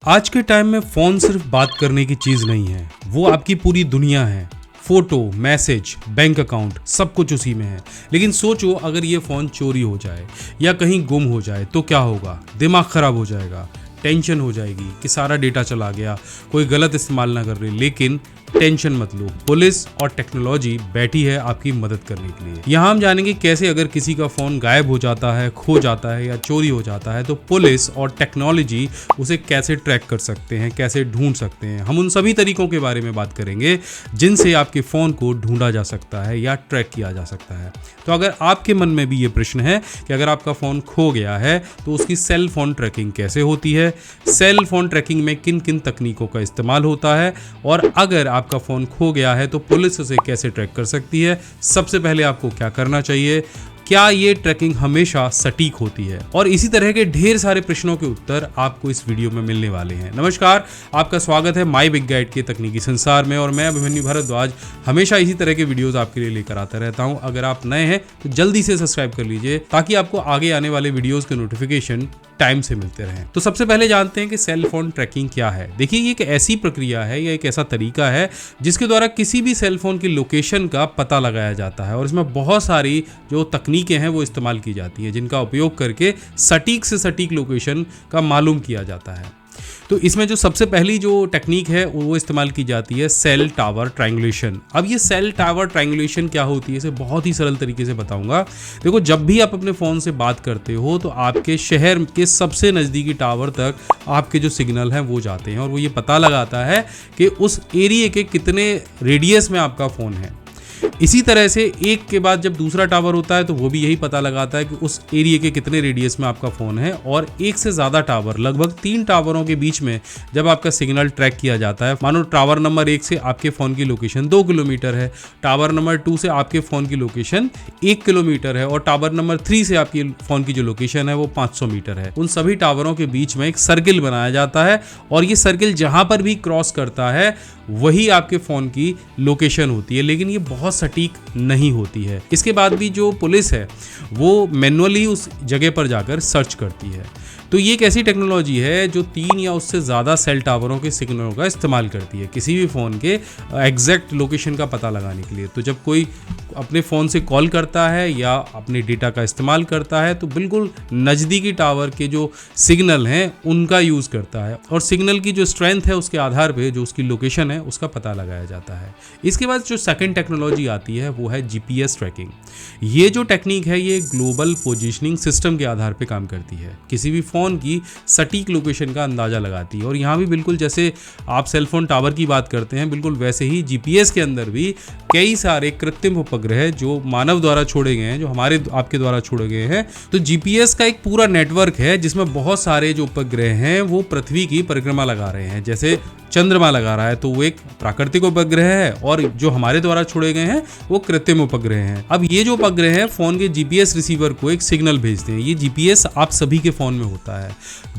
आज के टाइम में फ़ोन सिर्फ बात करने की चीज़ नहीं है, वो आपकी पूरी दुनिया है। फोटो, मैसेज, बैंक अकाउंट सब कुछ उसी में है। लेकिन सोचो अगर ये फ़ोन चोरी हो जाए या कहीं गुम हो जाए तो क्या होगा? दिमाग ख़राब हो जाएगा, टेंशन हो जाएगी कि सारा डेटा चला गया, कोई गलत इस्तेमाल ना कर ले। लेकिन टेंशन मत लो, पुलिस और टेक्नोलॉजी बैठी है आपकी मदद करने के लिए। यहाँ हम जानेंगे कैसे अगर किसी का फ़ोन गायब हो जाता है, खो जाता है या चोरी हो जाता है तो पुलिस और टेक्नोलॉजी उसे कैसे ट्रैक कर सकते हैं, कैसे ढूंढ सकते हैं। हम उन सभी तरीकों के बारे में बात करेंगे जिनसे आपके फ़ोन को ढूंढा जा सकता है या ट्रैक किया जा सकता है। तो अगर आपके मन में भी ये प्रश्न है कि अगर आपका फ़ोन खो गया है तो उसकी सेल फ़ोन ट्रैकिंग कैसे होती है, सेल फ़ोन ट्रैकिंग में किन किन तकनीकों का इस्तेमाल होता है, और अगर आपका फ़ोन खो गया है तो पुलिस उसे कैसे ट्रैक कर सकती है, सबसे पहले आपको क्या करना चाहिए, क्या ये ट्रैकिंग हमेशा सटीक होती है, और इसी तरह के ढेर सारे प्रश्नों के उत्तर आपको इस वीडियो में मिलने वाले हैं। नमस्कार, आपका स्वागत है माय बिग गाइड के तकनीकी संसार में, और मैं अभिमन्यु भारद्वाज हमेशा इसी तरह के वीडियोस आपके लिए लेकर आता रहता हूं। अगर आप नए हैं तो जल्दी से सब्सक्राइब कर लीजिए ताकि आपको आगे आने वाले वीडियोस के नोटिफिकेशन टाइम से मिलते रहें। तो सबसे पहले जानते हैं कि सेल फोन ट्रैकिंग क्या है। देखिए, ये एक ऐसी प्रक्रिया है या एक ऐसा तरीका है जिसके द्वारा किसी भी सेल फोन की लोकेशन का पता लगाया जाता है, और इसमें बहुत सारी जो तकनीकें हैं वो इस्तेमाल की जाती हैं जिनका उपयोग करके सटीक से सटीक लोकेशन का मालूम किया जाता है। तो इसमें जो सबसे पहली जो टेक्निक है वो इस्तेमाल की जाती है सेल टावर ट्रायंगुलेशन। अब ये सेल टावर ट्रायंगुलेशन क्या होती है, इसे बहुत ही सरल तरीके से बताऊंगा। देखो, जब भी आप अपने फ़ोन से बात करते हो तो आपके शहर के सबसे नज़दीकी टावर तक आपके जो सिग्नल हैं वो जाते हैं, और वो ये पता लगाता है कि उस एरिया के कितने रेडियस में आपका फ़ोन है। इसी तरह से एक के बाद जब दूसरा टावर होता है तो वो भी यही पता लगाता है कि उस एरिया के कितने रेडियस में आपका फ़ोन है, और एक से ज़्यादा टावर, लगभग 3 टावरों के बीच में जब आपका सिग्नल ट्रैक किया जाता है, मानो टावर नंबर 1 से आपके फ़ोन की लोकेशन 2 किलोमीटर है, टावर नंबर 2 से आपके फ़ोन की लोकेशन 1 किलोमीटर है, और टावर नंबर 3 से आपकी फ़ोन की जो लोकेशन है वो 500 मीटर है। उन सभी टावरों के बीच में एक सर्किल बनाया जाता है, और ये सर्किल जहाँ पर भी क्रॉस करता है वही आपके फ़ोन की लोकेशन होती है। लेकिन ये बहुत सटीक नहीं होती है। इसके बाद भी जो पुलिस है वो मैन्युअली उस जगह पर जाकर सर्च करती है। तो ये एक ऐसी टेक्नोलॉजी है जो 3 या उससे ज़्यादा सेल टावरों के सिग्नलों का इस्तेमाल करती है किसी भी फ़ोन के एग्जैक्ट लोकेशन का पता लगाने के लिए। तो जब कोई अपने फ़ोन से कॉल करता है या अपने डेटा का इस्तेमाल करता है तो बिल्कुल नज़दीकी टावर के जो सिग्नल हैं उनका यूज़ करता है, और सिग्नल की जो स्ट्रेंथ है उसके आधार पे जो उसकी लोकेशन है उसका पता लगाया जाता है। इसके बाद जो सेकंड टेक्नोलॉजी आती है वो है जीपीएस ट्रैकिंग। ये जो टेक्निक है ये ग्लोबल पोजीशनिंग सिस्टम के आधार पे काम करती है, किसी भी फ़ोन की सटीक लोकेशन का अंदाज़ा लगाती है। और यहाँ भी बिल्कुल जैसे आप सेलफोन टावर की बात करते हैं, बिल्कुल वैसे ही जीपीएस के अंदर भी कई सारे कृत्रिम उपग्रह जो मानव द्वारा छोड़े गए हैं, जो हमारे आपके द्वारा छोड़े गए हैं। तो जीपीएस का एक पूरा नेटवर्क है जिसमें बहुत सारे जो उपग्रह हैं वो पृथ्वी की परिक्रमा लगा रहे हैं। जैसे चंद्रमा लगा रहा है तो वो एक प्राकृतिक उपग्रह है, और जो हमारे द्वारा छोड़े गए हैं वो कृत्रिम उपग्रह हैं। अब ये जो उपग्रह हैं फ़ोन के जीपीएस रिसीवर को एक सिग्नल भेजते हैं। ये जीपीएस आप सभी के फ़ोन में होता है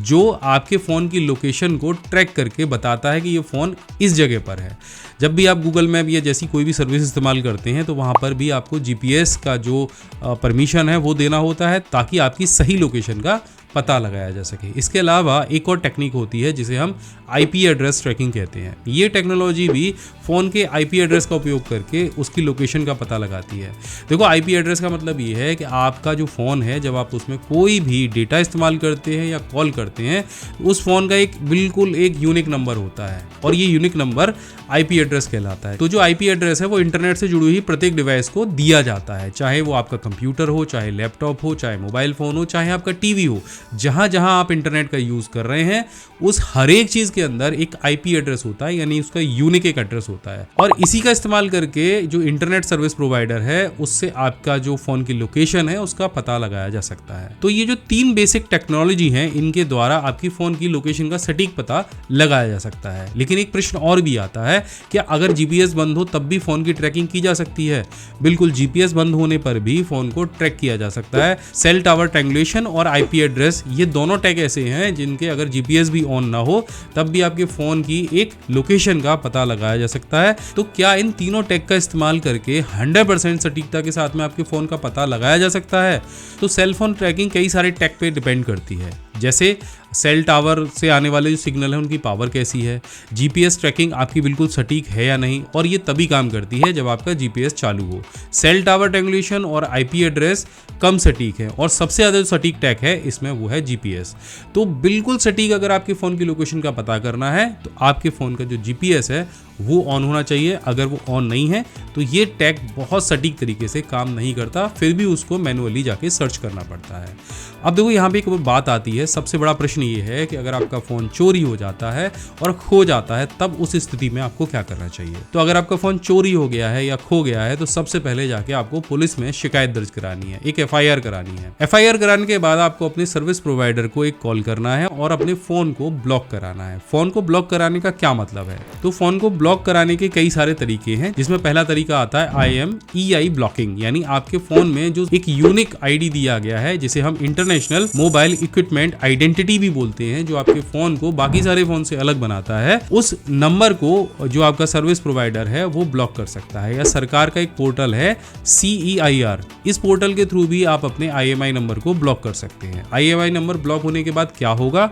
जो आपके फ़ोन की लोकेशन को ट्रैक करके बताता है कि ये फ़ोन इस जगह पर है। जब भी आप गूगल मैप या जैसी कोई भी सर्विस इस्तेमाल करते हैं तो वहाँ पर भी आपको जीपीएस का जो परमिशन है वो देना होता है ताकि आपकी सही लोकेशन का पता लगाया जा सके। इसके अलावा एक और टेक्निक होती है जिसे हम आईपी एड्रेस ट्रैकिंग कहते हैं। ये टेक्नोलॉजी भी फ़ोन के आईपी एड्रेस का उपयोग करके उसकी लोकेशन का पता लगाती है। देखो, आईपी एड्रेस का मतलब ये है कि आपका जो फ़ोन है जब आप उसमें कोई भी डेटा इस्तेमाल करते हैं या कॉल करते हैं उस फ़ोन का एक बिल्कुल एक यूनिक नंबर होता है, और ये यूनिक नंबर आईपी एड्रेस कहलाता है। तो जो आईपी एड्रेस है वो इंटरनेट से जुड़ी हुई प्रत्येक डिवाइस को दिया जाता है, चाहे वो आपका कंप्यूटर हो, चाहे लैपटॉप हो, चाहे मोबाइल फ़ोन हो, चाहे आपका टीवी हो। जहाँ जहाँ आप इंटरनेट का यूज़ कर रहे हैं उस हर एक चीज़ के अंदर एक आईपी एड्रेस होता है, यानी उसका यूनिक एक एड्रेस होता है, और इसी का इस्तेमाल करके जो इंटरनेट सर्विस प्रोवाइडर है उससे आपका जो फ़ोन की लोकेशन है उसका पता लगाया जा सकता है। तो ये जो 3 बेसिक टेक्नोलॉजी हैं इनके द्वारा आपकी फ़ोन की लोकेशन का सटीक पता लगाया जा सकता है। लेकिन एक प्रश्न और भी आता है कि अगर जीपीएस बंद हो तब भी फ़ोन की ट्रैकिंग की जा सकती है? बिल्कुल, जीपीएस बंद होने पर भी फ़ोन को ट्रैक किया जा सकता है। सेल टावर ट्रायंगुलेशन और आईपी एड्रेस, ये दोनों टैग ऐसे हैं जिनके अगर जीपीएस भी ऑन ना हो तब भी आपके फ़ोन की एक लोकेशन का पता लगाया जा सकता है। तो क्या इन तीनों टैग का इस्तेमाल करके 100% सटीकता के साथ में आपके फ़ोन का पता लगाया जा सकता है? तो सेल फोन ट्रैकिंग कई सारे टैग पे डिपेंड करती है। जैसे सेल टावर से आने वाले जो सिग्नल है उनकी पावर कैसी है, जीपीएस ट्रैकिंग आपकी बिल्कुल सटीक है या नहीं, और ये तभी काम करती है जब आपका जीपीएस चालू हो। सेल टावर ट्रिangulation और आईपी एड्रेस कम सटीक है, और सबसे ज़्यादा जो सटीक टैग है इसमें वो है जीपीएस। तो बिल्कुल सटीक अगर आपके फ़ोन की लोकेशन का पता करना है तो आपके फ़ोन का जो जीपीएस है वो ऑन होना चाहिए। अगर वो ऑन नहीं है तो ये टैग बहुत सटीक तरीके से काम नहीं करता, फिर भी उसको मैनुअली जाके सर्च करना पड़ता है। अब देखो यहाँ पे एक बात आती है, सबसे बड़ा प्रश्न ये है कि अगर आपका फ़ोन चोरी हो जाता है और खो जाता है तब उस स्थिति में आपको क्या करना चाहिए। तो अगर आपका फ़ोन चोरी हो गया है या खो गया है तो सबसे पहले जाके आपको पुलिस में शिकायत दर्ज करानी है, एक एफआईआर करानी है। एफआईआर कराने के बाद आपको अपने सर्विस प्रोवाइडर को एक कॉल करना है और अपने फ़ोन को ब्लॉक कराना है। फ़ोन को ब्लॉक कराने का क्या मतलब है, तो फ़ोन को ब्लॉक कराने के कई सारे तरीके हैं, जिसमें पहला तरीका आता है IMEI ब्लॉकिंग, यानी आपके फोन में जो एक यूनिक आईडी दिया गया है जिसे हम इंटरनेशनल मोबाइल इक्विपमेंट आइडेंटिटी भी बोलते हैं, जो आपके फोन को बाकी सारे फोन से अलग बनाता है, उस नंबर को जो आपका सर्विस प्रोवाइडर है वो ब्लॉक कर सकता है। या सरकार का एक पोर्टल है CEIR, इस पोर्टल के थ्रू भी आप अपने IMEI नंबर को ब्लॉक कर सकते हैं। IMEI नंबर ब्लॉक होने के बाद क्या होगा,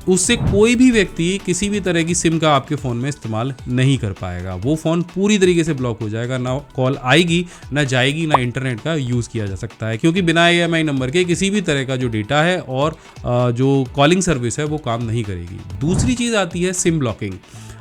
उससे कोई भी व्यक्ति किसी भी तरह की सिम का आपके फ़ोन में इस्तेमाल नहीं कर पाएगा। वो फ़ोन पूरी तरीके से ब्लॉक हो जाएगा, ना कॉल आएगी, ना जाएगी, ना इंटरनेट का यूज़ किया जा सकता है, क्योंकि बिना IMEI नंबर के किसी भी तरह का जो डेटा है और जो कॉलिंग सर्विस है वो काम नहीं करेगी। दूसरी चीज़ आती है सिम ब्लॉकिंग।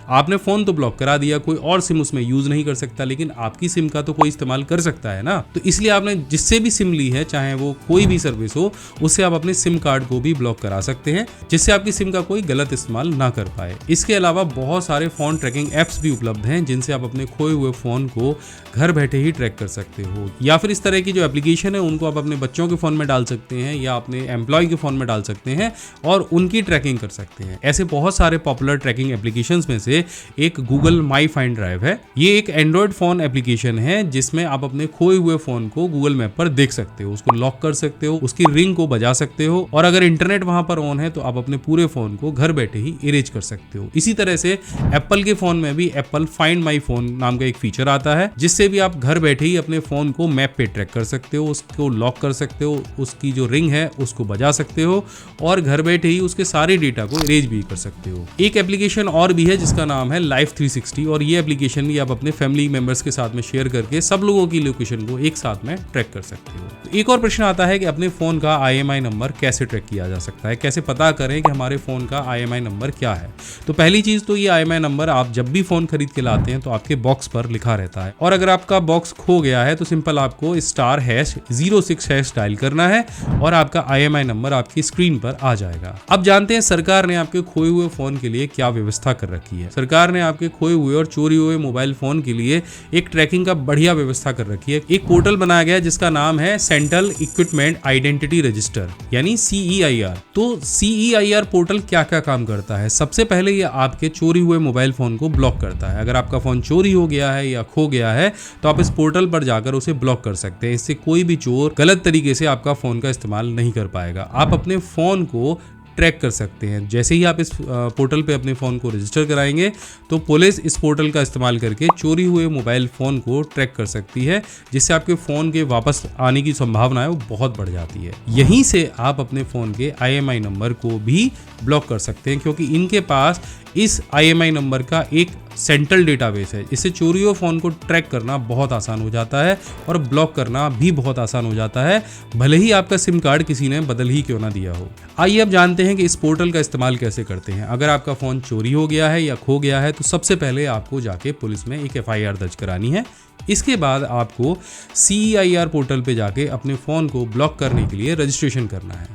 आपने फ़ोन तो ब्लॉक करा दिया, कोई और सिम उसमें यूज़ नहीं कर सकता, लेकिन आपकी सिम का तो कोई इस्तेमाल कर सकता है ना। तो इसलिए आपने जिससे भी सिम ली है, चाहे वो कोई भी सर्विस हो, उससे आप अपने सिम कार्ड को भी ब्लॉक करा सकते हैं, जिससे आपकी सिम का कोई गलत इस्तेमाल ना कर पाए। इसके अलावा बहुत सारे फ़ोन ट्रैकिंग ऐप्स भी उपलब्ध हैं जिनसे आप अपने खोए हुए फ़ोन को घर बैठे ही ट्रैक कर सकते हो। या फिर इस तरह की जो एप्लीकेशन है उनको आप अपने बच्चों के फ़ोन में डाल सकते हैं या अपने एम्प्लॉय के फ़ोन में डाल सकते हैं और उनकी ट्रैकिंग कर सकते हैं। ऐसे बहुत सारे पॉपुलर ट्रैकिंग एप्लीकेशंस में से एक गूगल माई फाइंड ड्राइव है। ये एक एंड्रॉयड फोन एप्लीकेशन है जिसमें आप अपने खोए हुए फोन को गूगल मैप पर देख सकते हो, उसको लॉक कर सकते हो, उसकी रिंग को बजा सकते हो, और अगर इंटरनेट वहां पर ऑन है तो आप अपने पूरे फोन को घर बैठे ही इरेज कर सकते हो। इसी तरह से एप्पल के फोन में भी एप्पल फाइंड माई फोन नाम का एक फीचर आता है, जिससे भी आप घर बैठे ही अपने फोन को मैप पे ट्रैक कर सकते हो, उसको लॉक कर सकते हो, उसकी जो रिंग है उसको बजा सकते हो और घर बैठे ही उसके सारे डेटा को इरेज भी कर सकते हो। एक एप्लीकेशन और भी है जिसका नाम है लाइफ 360, और ये एप्लीकेशन भी आप अपने फैमिली मेंबर्स के साथ में शेयर करके सब लोगों की लोकेशन को एक साथ में ट्रैक कर सकते हो। तो एक और प्रश्न आता है कि अपने फोन का IMEI नंबर कैसे ट्रैक किया जा सकता है, कैसे पता करें कि हमारे फोन का IMEI नंबर क्या है। तो पहली चीज तो ये IMEI नंबर आप जब भी फोन खरीद के लाते हैं तो आपके बॉक्स पर लिखा रहता है, और अगर आपका बॉक्स खो गया है तो सिंपल आपको *#06# डायल करना है और आपका IMEI नंबर आपकी स्क्रीन पर आ जाएगा। अब जानते हैं सरकार ने आपके खोए हुए फोन के लिए क्या व्यवस्था कर रखी है। सरकार ने आपके खोए हुए और चोरी हुए मोबाइल फोन के लिए एक ट्रैकिंग का बढ़िया व्यवस्था कर रखी है। एक पोर्टल बनाया गया जिसका नाम है सेंट्रल इक्विपमेंट आइडेंटिटी रजिस्टर, यानी CEIR। तो CEIR पोर्टल क्या क्या काम करता है। सबसे पहले ये आपके चोरी हुए मोबाइल फोन को ब्लॉक करता है। अगर आपका फोन चोरी हो गया है या खो गया है तो आप इस पोर्टल पर जाकर उसे ब्लॉक कर सकते हैं। इससे कोई भी चोर गलत तरीके से आपका फोन का इस्तेमाल नहीं कर पाएगा। आप अपने फोन को ट्रैक कर सकते हैं। जैसे ही आप इस पोर्टल पे अपने फ़ोन को रजिस्टर कराएंगे तो पुलिस इस पोर्टल का इस्तेमाल करके चोरी हुए मोबाइल फ़ोन को ट्रैक कर सकती है, जिससे आपके फ़ोन के वापस आने की संभावना है वो बहुत बढ़ जाती है। यहीं से आप अपने फ़ोन के IMEI नंबर को भी ब्लॉक कर सकते हैं, क्योंकि इनके पास इस IMEI नंबर का एक सेंट्रल डेटाबेस है। इससे चोरी हुए फ़ोन को ट्रैक करना बहुत आसान हो जाता है और ब्लॉक करना भी बहुत आसान हो जाता है, भले ही आपका सिम कार्ड किसी ने बदल ही क्यों ना दिया हो। आइए अब जानते हैं कि इस पोर्टल का इस्तेमाल कैसे करते हैं। अगर आपका फ़ोन चोरी हो गया है या खो गया है तो सबसे पहले आपको जाके पुलिस में एक FIR दर्ज करानी है। इसके बाद आपको CEIR पोर्टल पे जाके अपने फ़ोन को ब्लॉक करने के लिए रजिस्ट्रेशन करना है,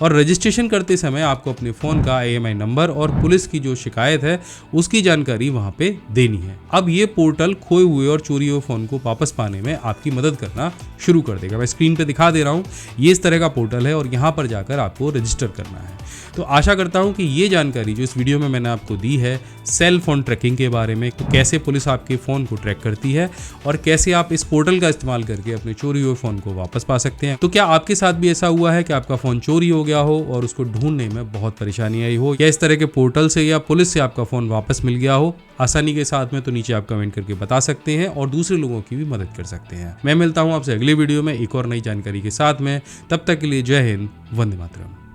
और रजिस्ट्रेशन करते समय आपको अपने फ़ोन का IMEI नंबर और पुलिस की जो शिकायत है उसकी जानकारी वहाँ पे देनी है। अब ये पोर्टल खोए हुए और चोरी हुए फ़ोन को वापस पाने में आपकी मदद करना शुरू कर देगा। मैं स्क्रीन पे दिखा दे रहा हूँ, ये इस तरह का पोर्टल है और यहाँ पर जाकर आपको रजिस्टर करना है। तो आशा करता हूँ कि ये जानकारी जो इस वीडियो में मैंने आपको दी है सेल फोन ट्रैकिंग के बारे में, तो कैसे पुलिस आपके फ़ोन को ट्रैक करती है और कैसे आप इस पोर्टल का इस्तेमाल करके अपने चोरी हुए फ़ोन को वापस पा सकते हैं। तो क्या आपके साथ भी ऐसा हुआ है कि आपका फ़ोन चोरी हो गया हो और उसको ढूंढने में बहुत परेशानी आई हो, या इस तरह के पोर्टल से या पुलिस से आपका फ़ोन वापस मिल गया हो आसानी के साथ में, तो नीचे आप कमेंट करके बता सकते हैं और दूसरे लोगों की भी मदद कर सकते हैं। मैं मिलता हूँ आपसे अगले वीडियो में एक और नई जानकारी के साथ में। तब तक के लिए जय हिंद, वंदे मातरम।